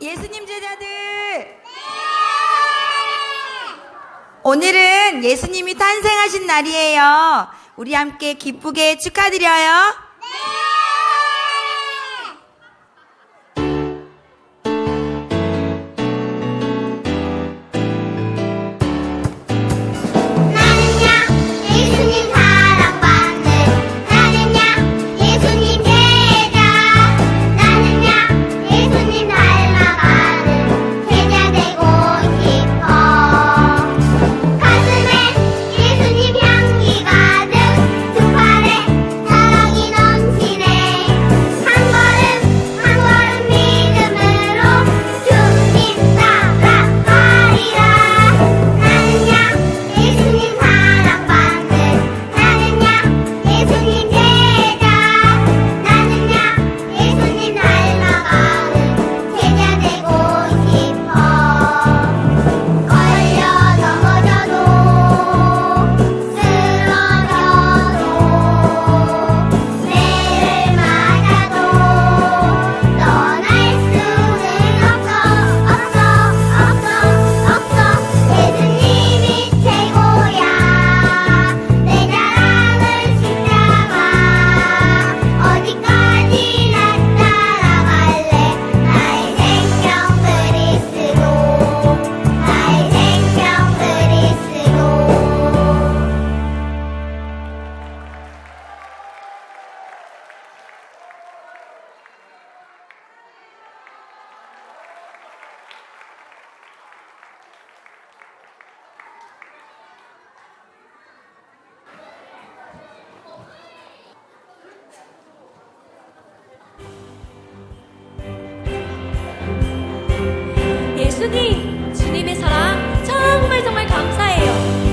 예수님 제자들! 오늘은 예수님이 탄생하신 날이에요. 우리 함께 기쁘게 축하드려요. 예수님, 주님의 사랑 정말 감사해요.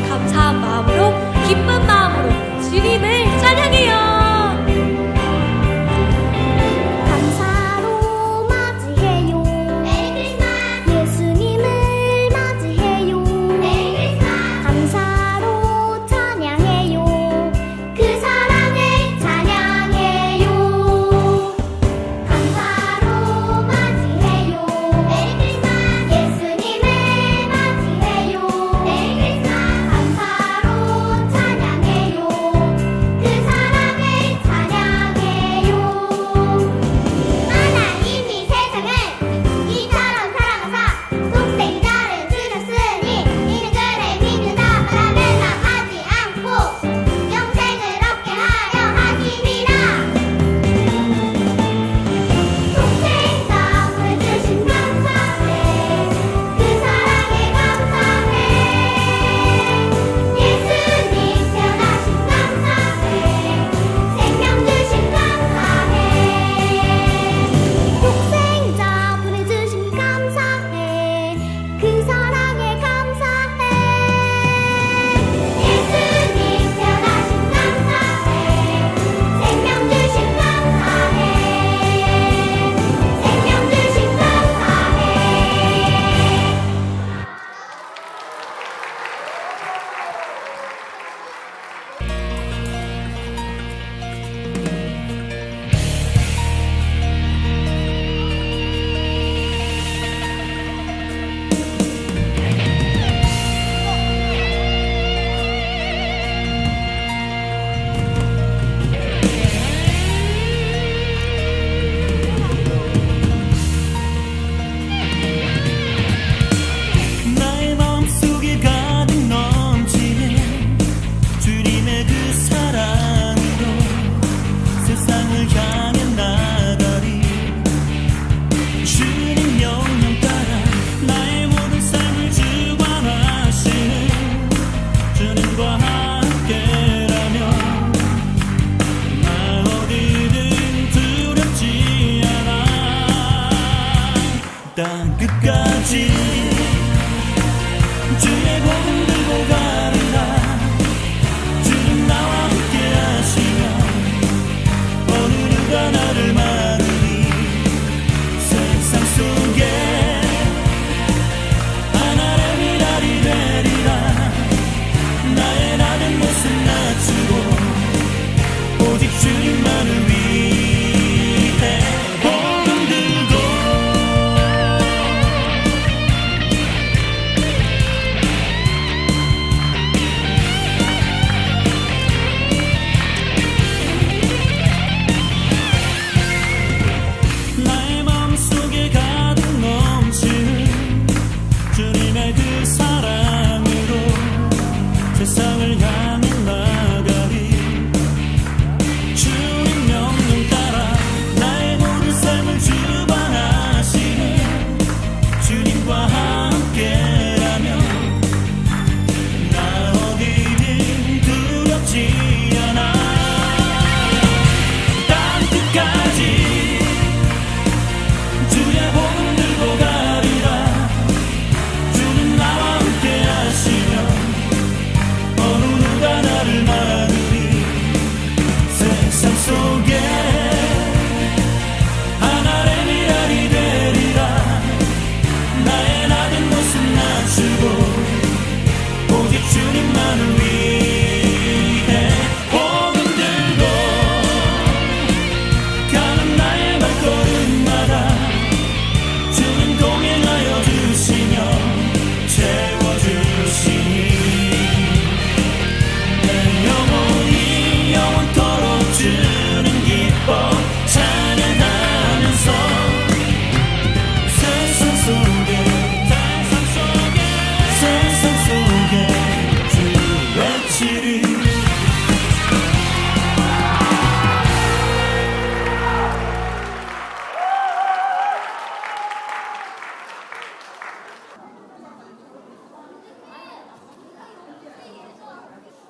감사한 마음으로, 기쁜 마음으로 주님을 찬양해요. 감사로 맞이해요. 메리 크리스마스. 예수님을 맞이해요. 메리 크리스마스. 감사로 찬양해요. 그 사랑을 찬양해요. 감사로 맞이해요. 메리 크리스마스. 예수님을 맞이해요. 메리 크리스마스. 감사로 찬양해요. 그 사랑을 찬양해요. 하나님이 세상을 이처럼 사랑하사 독생자를 주셨으니 이는 그를 믿는다 말하면 나가지 않고 영생을 얻게 하려 하심이라. 독생자를 주신 감사해. 그 사랑에 감사해. 예수님 태어나신 감사해. 생명 주신 감사해. 독생자 보내주신 감사해. 그 사랑에 감사해. 예수님 태어나신 감사해. 생명 주신 감사해. 생명 주신 감사해. 나의 마음속에 가득 넘치는 주님의 그 사랑으로 세상을 향해 나가리. 주님 명령 따라 나의 모든 삶을 주관하시는 주님과 함께라면 나 어디든 두렵지 않아. 땅 끝까지 주의 복음 들고 가리라. 주님 나와 함께 하시면 어느 누가 나를 막으리. 세상 속에 하나님이 날이 되리라. 나의 낮은 모습 낮추고 오직 주님만을 위해 복음 들고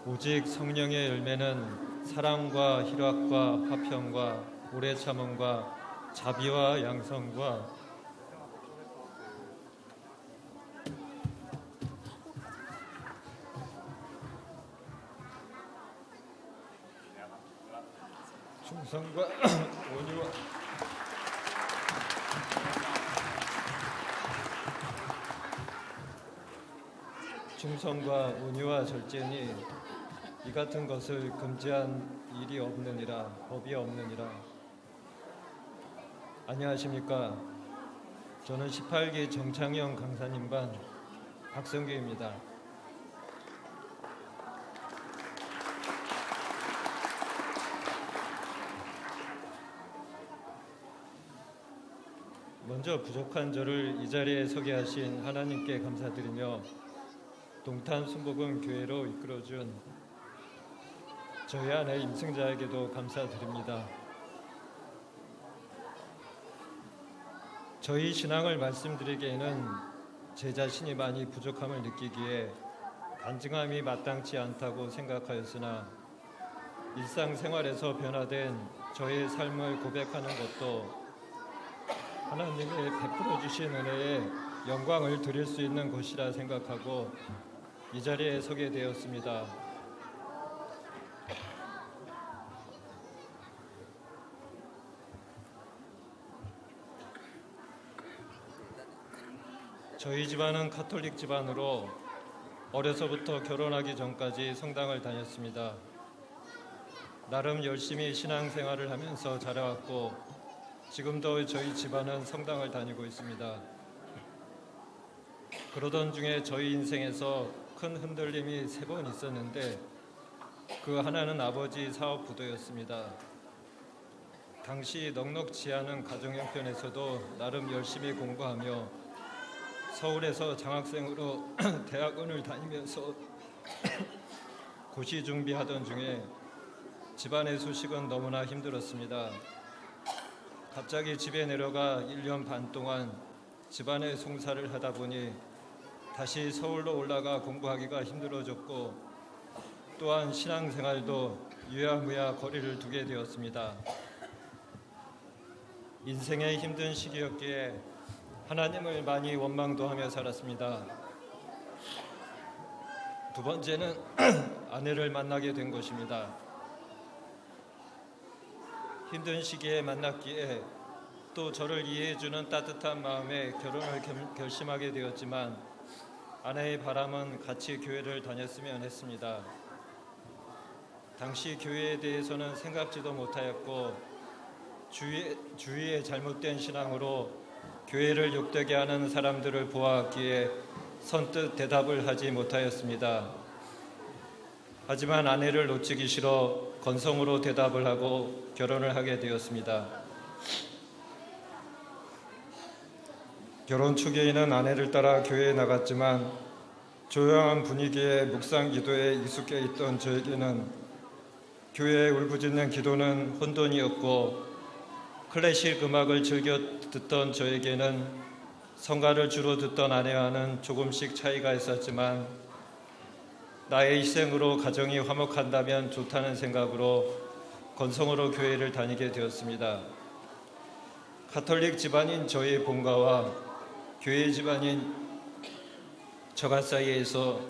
오직 성령의 열매는 사랑과 희락과 화평과 오래 참음과 자비와 양성과 충성과 온유와 충성과 온유와 절제니 이 같은 것을 금지한 일이 없느니라. 법이 없느니라. 안녕하십니까. 저는 18기 정창영 강사님 반 박성규입니다. 먼저 부족한 저를 이 자리에 서게 하신 하나님께 감사드리며 동탄 순복음 교회로 이끌어준 저희 아내 임승자에게도 감사드립니다. 저희 신앙을 말씀드리기에는 제 자신이 많이 부족함을 느끼기에 간증함이 마땅치 않다고 생각하였으나 일상생활에서 변화된 저의 삶을 고백하는 것도 하나님의 베풀어 주신 은혜에 영광을 드릴 수 있는 곳이라 생각하고 이 자리에 서게 되었습니다. 저희 집안은 가톨릭 집안으로 어려서부터 결혼하기 전까지 성당을 다녔습니다. 나름 열심히 신앙생활을 하면서 자라왔고 지금도 저희 집안은 성당을 다니고 있습니다. 그러던 중에 저희 인생에서 큰 흔들림이 3번 있었는데 그 하나는 아버지 사업 부도였습니다. 당시 넉넉지 않은 가정 형편에서도 나름 열심히 공부하며 서울에서 장학생으로 대학원을 다니면서 고시 준비하던 중에 집안의 소식은 너무나 힘들었습니다. 갑자기 집에 내려가 1년 반 동안 집안의 송사를 하다 보니 다시 서울로 올라가 공부하기가 힘들어졌고 또한 신앙생활도 유야무야 거리를 두게 되었습니다. 인생의 힘든 시기였기에 하나님을 많이 원망도 하며 살았습니다. 두 번째는 아내를 만나게 된 것입니다. 힘든 시기에 만났기에 또 저를 이해해주는 따뜻한 마음에 결혼을 결심하게 되었지만 아내의 바람은 같이 교회를 다녔으면 했습니다. 당시 교회에 대해서는 생각지도 못하였고 주위의 잘못된 신앙으로 교회를 욕되게 하는 사람들을 보았기에 선뜻 대답을 하지 못하였습니다. 하지만 아내를 놓치기 싫어 건성으로 대답을 하고 결혼을 하게 되었습니다. 결혼 초기에는 아내를 따라 교회에 나갔지만 조용한 분위기에 묵상 기도에 익숙해 있던 저에게는 교회의 울부짖는 기도는 혼돈이었고 클래식 음악을 즐겨 듣던 저에게는 성가를 주로 듣던 아내와는 조금씩 차이가 있었지만 나의 희생으로 가정이 화목한다면 좋다는 생각으로 건성으로 교회를 다니게 되었습니다. 가톨릭 집안인 저희 본가와 교회 집안인 저가 사이에서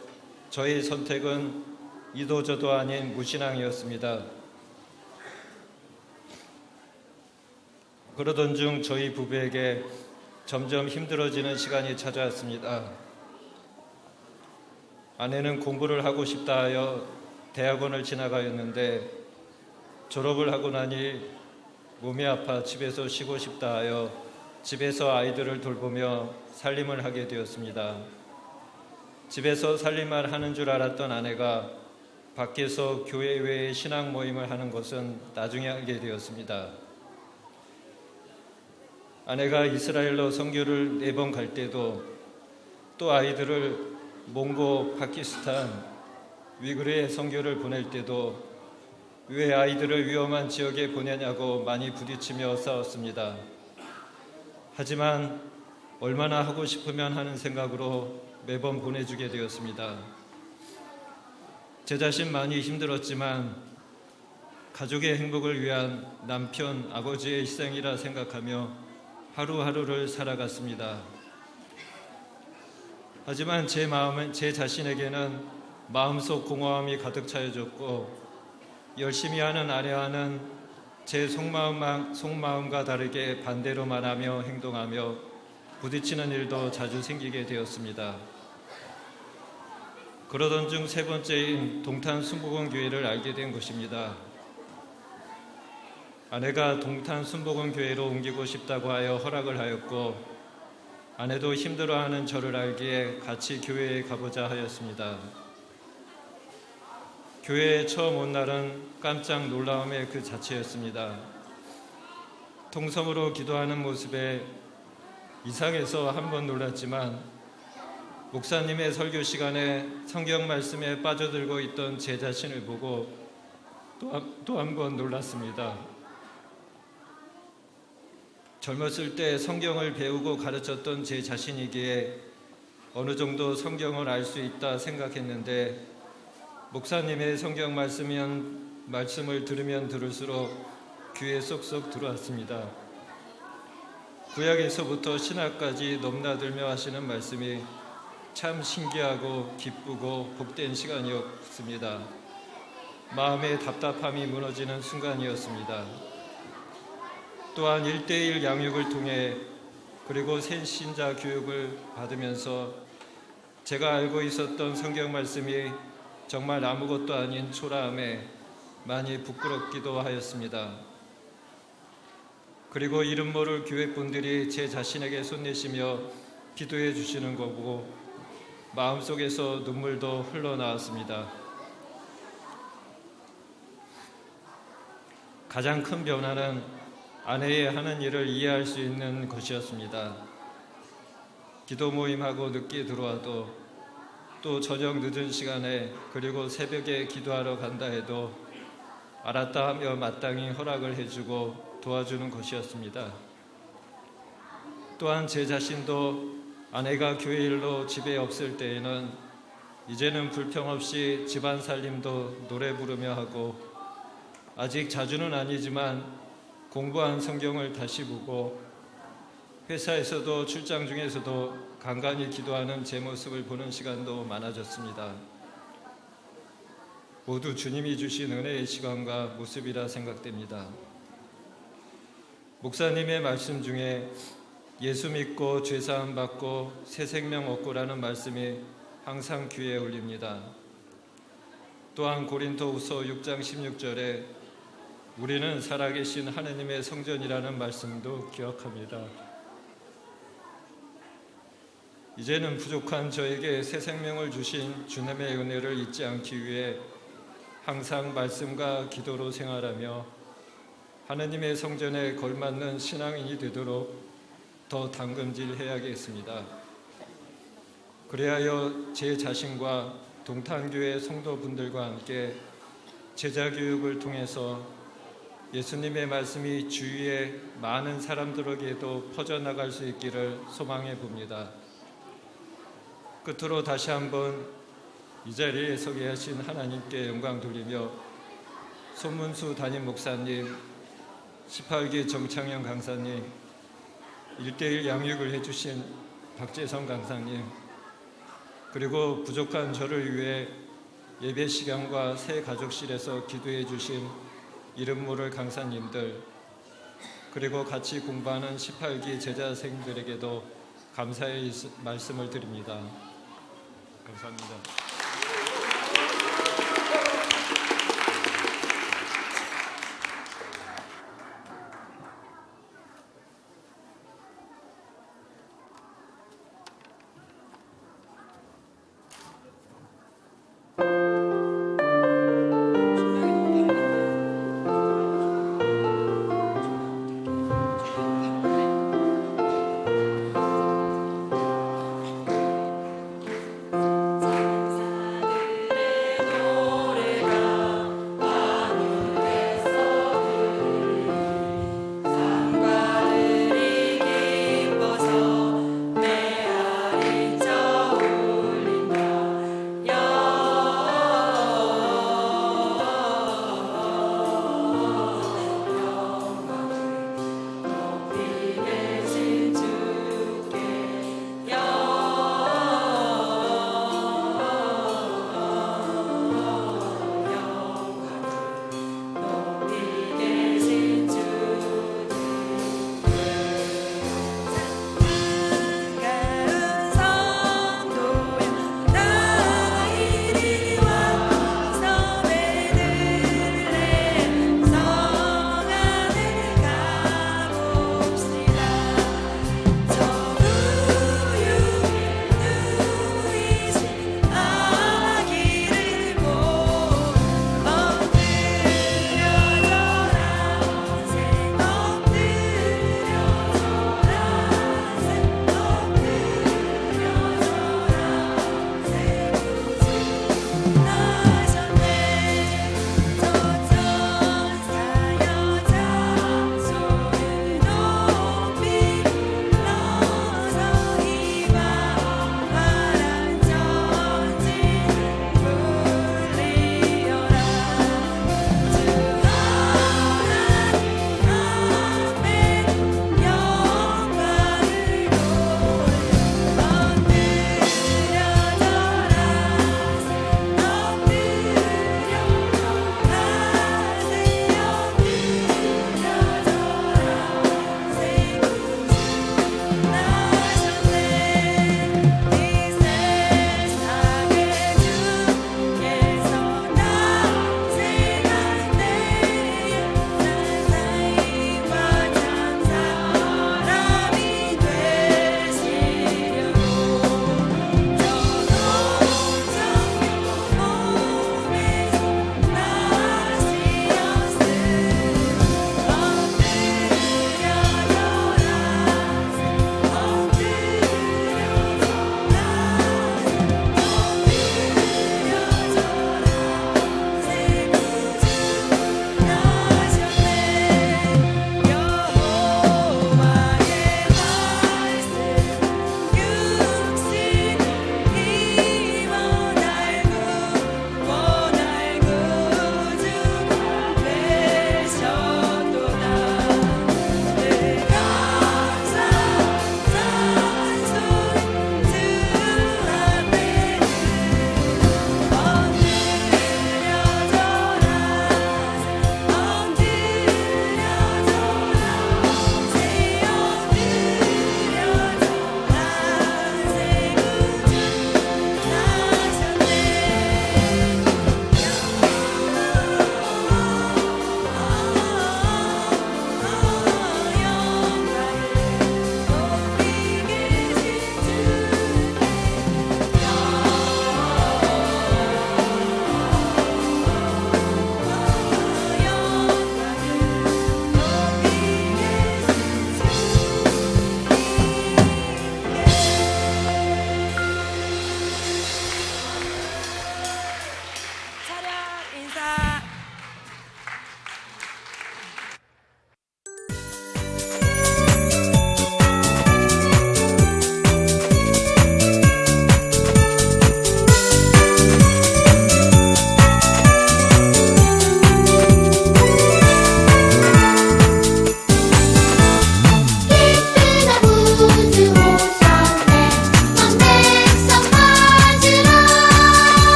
저의 선택은 이도저도 아닌 무신앙이었습니다. 그러던 중 저희 부부에게 점점 힘들어지는 시간이 찾아왔습니다. 아내는 공부를 하고 싶다 하여 대학원을 지나가였는데 졸업을 하고 나니 몸이 아파 집에서 쉬고 싶다 하여 집에서 아이들을 돌보며 살림을 하게 되었습니다. 집에서 살림만 하는 줄 알았던 아내가 밖에서 교회 외에 신앙 모임을 하는 것은 나중에 알게 되었습니다. 아내가 이스라엘로 선교를 4번 갈 때도 또 아이들을 몽고, 파키스탄, 위구르에 선교를 보낼 때도 왜 아이들을 위험한 지역에 보내냐고 많이 부딪히며 싸웠습니다. 하지만 얼마나 하고 싶으면 하는 생각으로 매번 보내주게 되었습니다. 제 자신 많이 힘들었지만 가족의 행복을 위한 남편, 아버지의 희생이라 생각하며 하루하루를 살아갔습니다. 하지만 제 자신에게는 마음속 공허함이 가득 차여졌고 열심히 하는 아내와는 제 속마음과 다르게 반대로만 하며 행동하며 부딪히는 일도 자주 생기게 되었습니다. 그러던 중 세 번째인 동탄 순복음교회를 알게 된 것입니다. 아내가 동탄 순복음교회로 옮기고 싶다고 하여 허락을 하였고 아내도 힘들어하는 저를 알기에 같이 교회에 가보자 하였습니다. 교회에 처음 온 날은 깜짝 놀라움의 그 자체였습니다. 통성으로 기도하는 모습에 이상해서 한번 놀랐지만 목사님의 설교 시간에 성경 말씀에 빠져들고 있던 제 자신을 보고 또 한 번 놀랐습니다. 젊었을 때 성경을 배우고 가르쳤던 제 자신이기에 어느 정도 성경을 알 수 있다 생각했는데 목사님의 성경 말씀을 들으면 들을수록 귀에 쏙쏙 들어왔습니다. 구약에서부터 신약까지 넘나들며 하시는 말씀이 참 신기하고 기쁘고 복된 시간이었습니다. 마음의 답답함이 무너지는 순간이었습니다. 또한 1:1 양육을 통해 그리고 새신자 교육을 받으면서 제가 알고 있었던 성경 말씀이 정말 아무것도 아닌 초라함에 많이 부끄럽기도 하였습니다. 그리고 이름 모를 교회 분들이 제 자신에게 손내시며 기도해 주시는 거 보고 마음속에서 눈물도 흘러나왔습니다. 가장 큰 변화는 아내의 하는 일을 이해할 수 있는 것이었습니다. 기도 모임하고 늦게 들어와도 또 저녁 늦은 시간에 그리고 새벽에 기도하러 간다 해도 알았다 하며 마땅히 허락을 해주고 도와주는 것이었습니다. 또한 제 자신도 아내가 교회 일로 집에 없을 때에는 이제는 불평 없이 집안 살림도 노래 부르며 하고 아직 자주는 아니지만 공부한 성경을 다시 보고 회사에서도 출장 중에서도 간간히 기도하는 제 모습을 보는 시간도 많아졌습니다. 모두 주님이 주신 은혜의 시간과 모습이라 생각됩니다. 목사님의 말씀 중에 예수 믿고 죄사함 받고 새 생명 얻고라는 말씀이 항상 귀에 울립니다. 또한 고린도후서 6장 16절에 우리는 살아계신 하느님의 성전이라는 말씀도 기억합니다. 이제는 부족한 저에게 새 생명을 주신 주님의 은혜를 잊지 않기 위해 항상 말씀과 기도로 생활하며 하느님의 성전에 걸맞는 신앙인이 되도록 더 당금질해야겠습니다. 그리하여 제 자신과 동탄교회 성도분들과 함께 제자교육을 통해서 예수님의 말씀이 주위의 많은 사람들에게도 퍼져나갈 수 있기를 소망해 봅니다. 끝으로 다시 한번 이 자리에 서게 하신 하나님께 영광 돌리며 손문수 담임 목사님, 18기 정창영 강사님, 1:1 양육을 해주신 박재성 강사님, 그리고 부족한 저를 위해 예배 시간과 새 가족실에서 기도해 주신 이름 모를 강사님들, 그리고 같이 공부하는 18기 제자생들에게도 감사의 말씀을 드립니다. 감사합니다.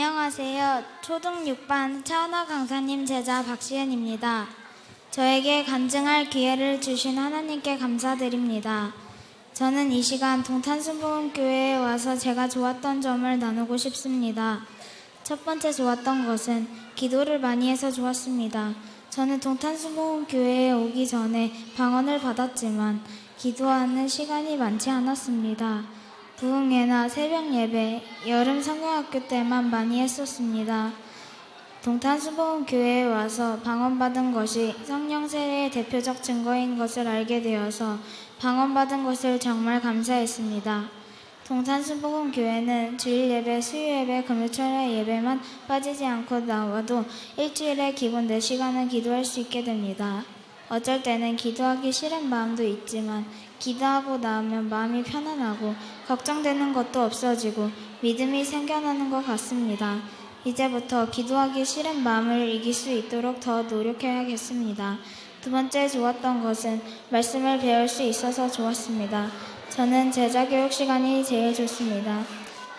안녕하세요. 초등 6반 차은아 강사님 제자 박시은입니다. 저에게 간증할 기회를 주신 하나님께 감사드립니다. 저는 이 시간 동탄순복음교회에 와서 제가 좋았던 점을 나누고 싶습니다. 첫 번째 좋았던 것은 기도를 많이 해서 좋았습니다. 저는 동탄순복음교회에 오기 전에 방언을 받았지만 기도하는 시간이 많지 않았습니다. 부흥회나 새벽 예배, 여름 성경학교 때만 많이 했었습니다. 동탄순복음교회에 와서 방언받은 것이 성령 세례의 대표적 증거인 것을 알게 되어서 방언받은 것을 정말 감사했습니다. 동탄순복음교회는 주일 예배, 수요 예배, 금요철의 예배만 빠지지 않고 나와도 일주일에 기본 4시간은 기도할 수 있게 됩니다. 어쩔 때는 기도하기 싫은 마음도 있지만 기도하고 나오면 마음이 편안하고 걱정되는 것도 없어지고 믿음이 생겨나는 것 같습니다. 이제부터 기도하기 싫은 마음을 이길 수 있도록 더 노력해야겠습니다. 두 번째 좋았던 것은 말씀을 배울 수 있어서 좋았습니다. 저는 제자교육 시간이 제일 좋습니다.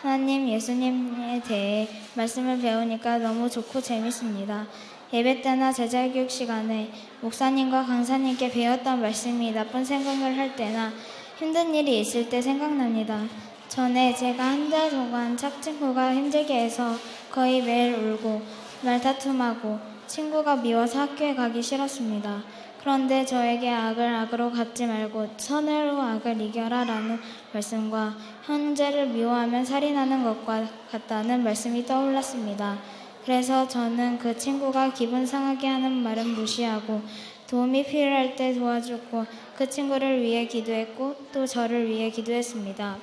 하나님, 예수님에 대해 말씀을 배우니까 너무 좋고 재밌습니다. 예배 때나 제자교육 시간에 목사님과 강사님께 배웠던 말씀이 나쁜 생각을 할 때나 힘든 일이 있을 때 생각납니다. 전에 제가 한 달 동안 짝친구가 힘들게 해서 거의 매일 울고 말다툼하고 친구가 미워서 학교에 가기 싫었습니다. 그런데 저에게 악을 악으로 갚지 말고 선으로 악을 이겨라 라는 말씀과 형제를 미워하면 살인하는 것과 같다는 말씀이 떠올랐습니다. 그래서 저는 그 친구가 기분 상하게 하는 말은 무시하고 도움이 필요할 때 도와주고 그 친구를 위해 기도했고 또 저를 위해 기도했습니다.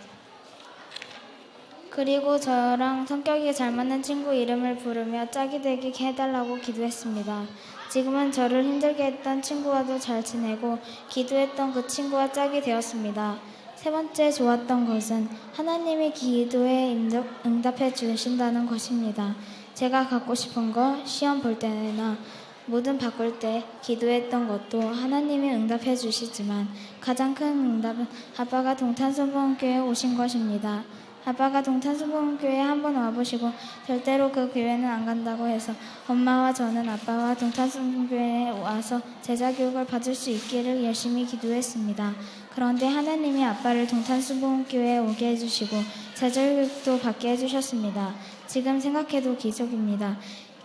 그리고 저랑 성격이 잘 맞는 친구 이름을 부르며 짝이 되게 해달라고 기도했습니다. 지금은 저를 힘들게 했던 친구와도 잘 지내고 기도했던 그 친구와 짝이 되었습니다. 세 번째 좋았던 것은 하나님이 기도에 응답해 주신다는 것입니다. 제가 갖고 싶은 거 시험 볼 때나 뭐든 바꿀 때 기도했던 것도 하나님이 응답해 주시지만 가장 큰 응답은 아빠가 동탄순복음교회에 오신 것입니다. 아빠가 동탄순복음교회에 한번 와보시고 절대로 그 교회는 안 간다고 해서 엄마와 저는 아빠와 동탄순복음교회에 와서 제자교육을 받을 수 있기를 열심히 기도했습니다. 그런데 하나님이 아빠를 동탄순복음교회에 오게 해주시고 제자교육도 받게 해주셨습니다. 지금 생각해도 기적입니다.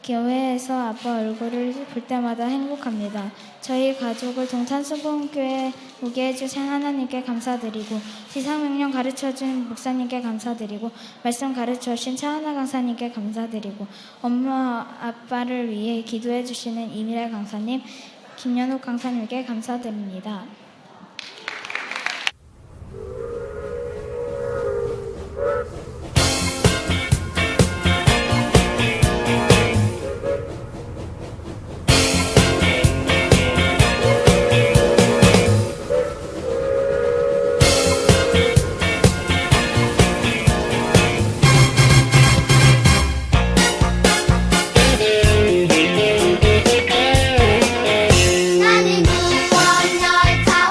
교회에서 아빠 얼굴을 볼 때마다 행복합니다. 저희 가족을 동탄순복음교회에 오게 해주신 하나님께 감사드리고 지상명령 가르쳐준 목사님께 감사드리고 말씀 가르쳐주신 차은아 강사님께 감사드리고 엄마 아빠를 위해 기도해 주시는 이미래 강사님, 김연욱 강사님께 감사드립니다. 나는 구원 열차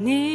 늘